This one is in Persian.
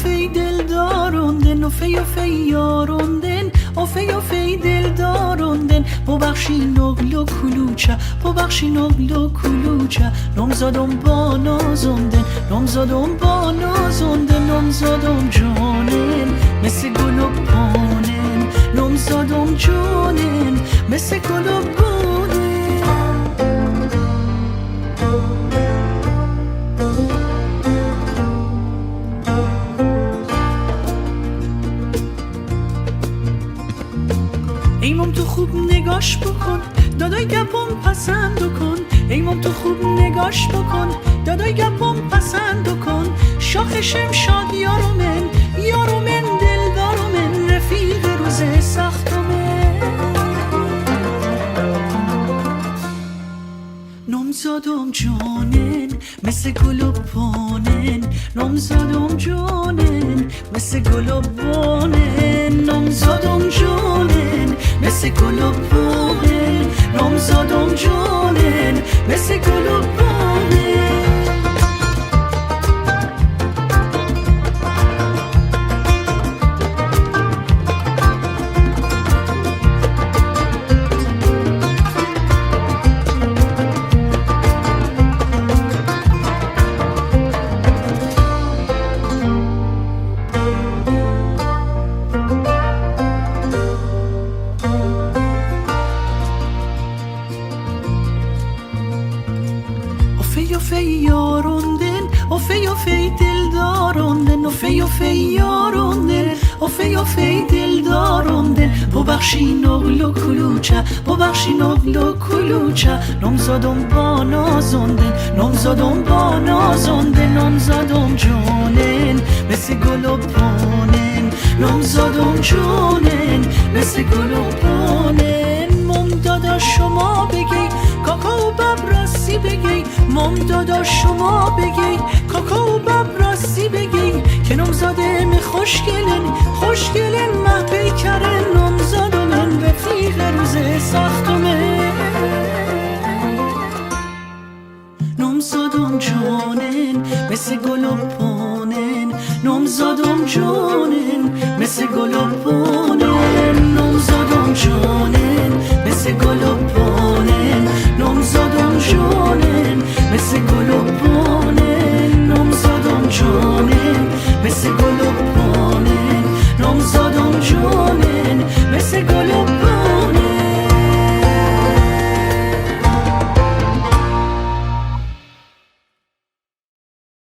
فی دل داروندن و فی یاروندن و فی دل داروندن ببخشین اغلو کلوچه ببخشین اغلو کلوچه نمزادم با نازندن نمزادم با نازندن نمزادم جانن مثل گل و پانن نمزادم جانن مثل گل و پانن ای مام تو خوب نگاش بکن دادای گپم پسند کن ای مام تو خوب نگاش بکن دادای گپم پسند کن شاخشم شاد یارومن یارومن دل دارومن رفیق روز سختمن نمزادم جانن مثل گل و پانن نمزادم جانن مثل گل و پانن نمزادم جانن مثل گل و پانن نمزادم جانن مثل گل و پانن فی یاروندن و فی دل داروندن و فی یاروندن و فی دل داروندن ببخشین اغلو کلوچه ببخشین اغلو کلوچه نمزادم با نازندن نمزادم با نازندن نمزادم جانن مثل گل و پانن نمزادم جانن مثل گل و پانن مام دادا شما بگی کاکا و بب راستی بگی مام دادا شما بگی کاکا و بب راستی بگی که نمزاده می خوشگلن خوشگلن مه بیکرن نمزاده من رفیق روز سختمه نمزادم جانن مثل گل و پانن نمزادم جانن مثل گل و پانن نمزادم جانن مثل گل و پانن نمزادم جانن مثل گل و پانن نمزادم جانن مثل گل و پانن نمزادم جانن مثل گل